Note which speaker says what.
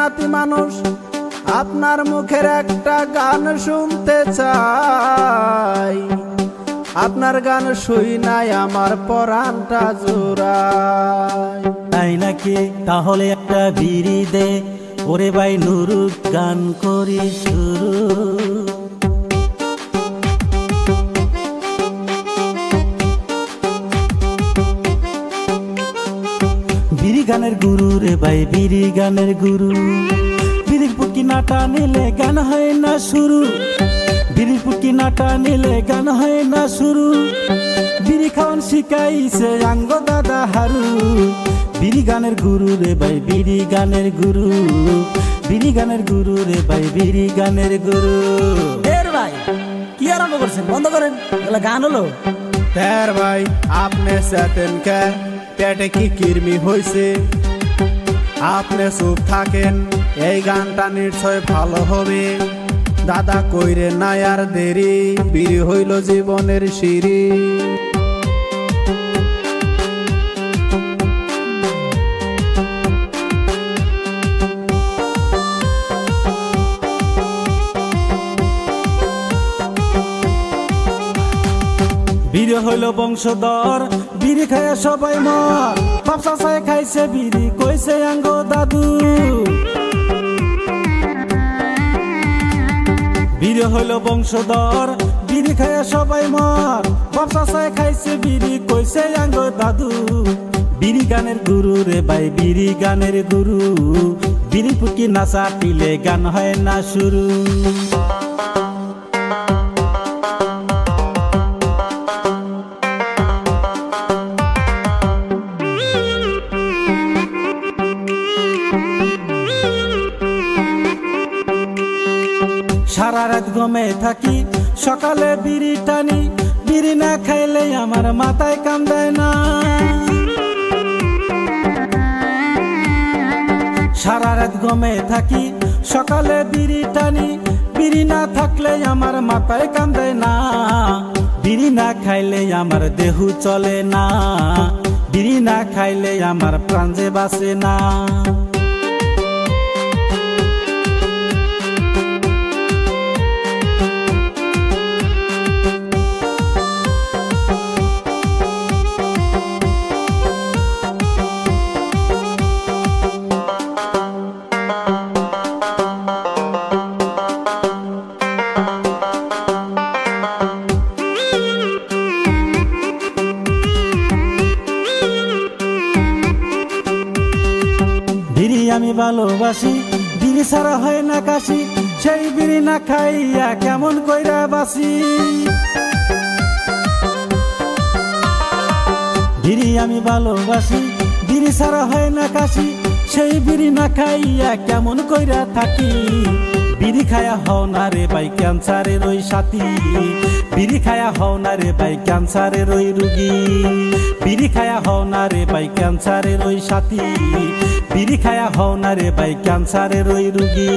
Speaker 1: মেহনতি মানুষ, আপনার মুখের একটা গান শুনতে চাই। আপনার গান শুই নাই আমার পরাণটা জোড়ায়।
Speaker 2: তাই নাকি? তাহলে একটা বিড়ি দে ওরে ভাই, নুরু গান করি শুরু। বিড়ি গানের গুরু রে ভাই, বিড়ি গানের গুরু। বিড়ির পুটকি নাটা নিলে গান হয় না শুরু, বিড়ির পুটকি নাটা নিলে গান হয় না শুরু। বিড়ি খাওয়ান শিখাইছে আঙ্গ দাদা হারু। বিড়ি গানের গুরু রে ভাই, বিড়ি গানের গুরু। বিড়ি গানের গুরু রে ভাই, বিড়ি গানের গুরু।
Speaker 3: এর ভাই কি আরম্ভ করছেন? বন্ধ করেন, এগুলা গান হলো।
Speaker 1: তের ভাই আপনি চেতেন কে? পেটে কি কিরমি হইছে? আপনি চুপ থাকেন, এই গানটা নিশ্চয় ভালো হবে। দাদা কইরে না আর দেরি, বিড়ি হইল জীবনের সিঁড়ি।
Speaker 2: বিড়ি হইল বংশধর, বিড়ি খায় সবাই মর। বাপ চাচায় খাইছে বিড়ি, কইছে আঙ্গ দাদু। বিড়ি হইল বংশধর, বিড়ি খায় সবাই মর। বাপ চাচায় খাইছে বিড়ি, কইছে আঙ্গ দাদু। বিড়ি গানের গুরু রে ভাই, বিড়ি গানের গুরু। বিড়ি পুটকি না চাটিলে গান হয় না শুরু। সারা রাত ঘুমে থাকি, সকালে বিড়ি টানি। বিড়ি না খাইলে আমার মাথায় কাম দেয় না। সারা রাত ঘুমে থাকি, সকালে বিড়ি টানি। বিড়ি না থাকলে আমার মাথায় কাম দেয় না। বিড়ি না খাইলে আমার দেহ চলে না। বিড়ি না খাইলে আমার প্রাণ যে বাঁচে না। বিড়ি আমি ভালোবাসি, বিড়ি ছাড়া হয় না কাশি। সেই বিড়ি না খাইয়া কেমন কইরা বাসি। বিড়ি আমি ভালোবাসি, বিড়ি ছাড়া হয় না কাশি। সেই বিড়ি না খাইয়া কেমন কইরা থাকি। বিড়ি খায়া হও না রে ভাই ক্যান্সারের ওই সাথী। বিড়ি খায়া হও না রে ভাই ক্যান্সারের ওই রুগী। বিড়ি খায়া হও না রে ভাই ক্যান্সারের ওই সাথী। বিড়ি খায়া হও না রে ভাই ক্যান্সারের ওই রুগী।